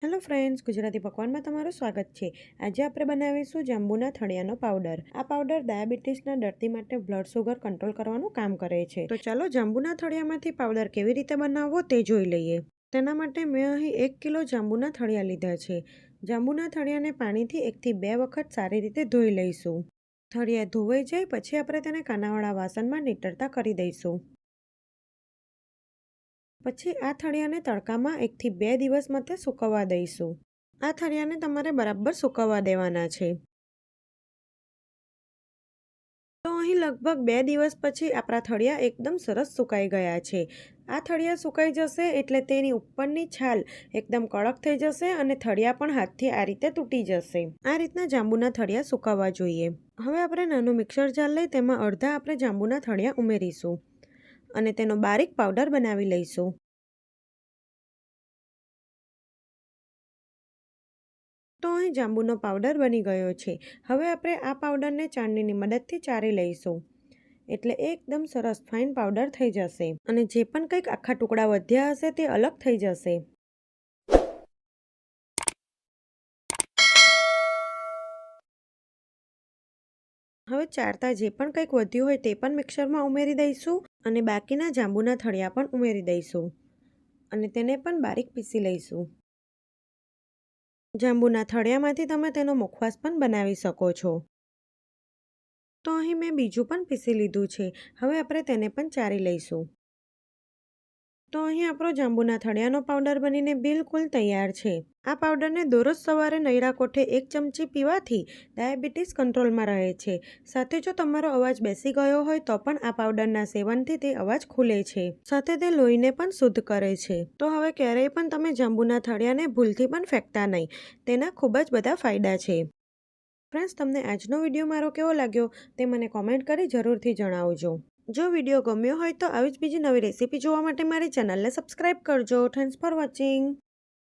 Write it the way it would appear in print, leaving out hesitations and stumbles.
Hello friends, Gujarati પકવાનમાં તમારું સ્વાગત છે। આજે આપણે બનાવીશું જાંબુના થળિયાનો પાવડર। આ પાવડર ડાયાબિટીસના દર્દી માટે બ્લડ શુગર કંટ્રોલ કરવાનું કામ કરે છે। તો ચાલો જાંબુના થળિયામાંથી પાવડર કેવી રીતે બનાવવો તે જોઈ લઈએ। તેના માટે મેં અહીં 1 કિલો જાંબુના થળિયા લીધા છે। જાંબુના થળિયાને પાણીથી 1 થી 2 વખત સારી રીતે ધોઈ લઈશું। થળિયા ધોવાઈ જાય પછી આપણે તેને કાનાવાળા વાસણમાં નીતરતા કરી દઈશું। પછી આ થળિયાને તડકામાં 1 થી 2 દિવસ માટે સૂકવવા દઈશું। આ થળિયાને તમારે બરાબર સૂકવવા દેવાના છે। તો અહીં લગભગ 2 દિવસ પછી આપણા થળિયા એકદમ સરસ સુકાઈ ગયા છે। આ થળિયા સુકાઈ જશે એટલે તેની ઉપરની છાલ એકદમ કડક થઈ જશે અને થળિયા પણ હાથથી આ રીતે તૂટી જશે। આ રીતના જાંબુના થળિયા સુકાવવા જોઈએ। હવે આપણે નાનું મિક્સર જાર લઈ તેમાં અડધા આપણે જાંબુના થળિયા ઉમેરીશું અને તેનો બારીક પાવડર બનાવી લઈશું। તો અહીં જાંબુનો પાવડર બની ગયો છે। હવે આપણે આ પાવડરને ચાળણીની મદદથી ચાળી લઈશું એટલે એકદમ સરસ ફાઇન પાવડર થઈ જશે અને જે પણ કંઈક આખા ટુકડા વધ્યા હશે તે અલગ થઈ જશે। હવે ચાળતા જે પણ કંઈક વધ્યું હોય તે પણ મિક્સરમાં ઉમેરી દઈશું અને બાકીના જાંબુના થળિયા પણ ઉમેરી દઈશું અને તેને પણ બારીક પીસી લઈશું। જાંબુના થળિયામાંથી તમે તેનો મુખવાસ પણ બનાવી શકો છો। તો અહીં મેં બીજું પણ પીસી લીધું છે। હવે આપણે તેને પણ ચાળી લઈશું। તો અહીં આપણો જાંબુના થળિયાનો પાવડર બનીને બિલકુલ તૈયાર છે। આ પાવડરને દરરોજ સવારે નૈરા કોઠે 1 ચમચી પીવાથી ડાયાબિટીસ કંટ્રોલમાં રહે છે। સાથે જો તમારો અવાજ બેસી ગયો હોય તો પણ આ પાવડરના સેવનથી તે અવાજ ખુલે છે। સાથે તે લોહીને પણ શુદ્ધ કરે છે। તો હવે ક્યારેય પણ તમે જાંબુના થળિયાને ભૂલથી પણ ફેંકતા નહીં। તેના ખૂબ જ બધા ફાયદા છે। ફ્રેન્ડ્સ, તમને આજનો વિડીયો મારો કેવો લાગ્યો તે મને કોમેન્ટ કરી જરૂરથી જણાવજો। જો વિડીયો ગમ્યો હોય તો આવી જ બીજી નવી રેસીપી જોવા માટે મારી ચેનલને સબસ્ક્રાઈબ કરજો। Thanks for watching.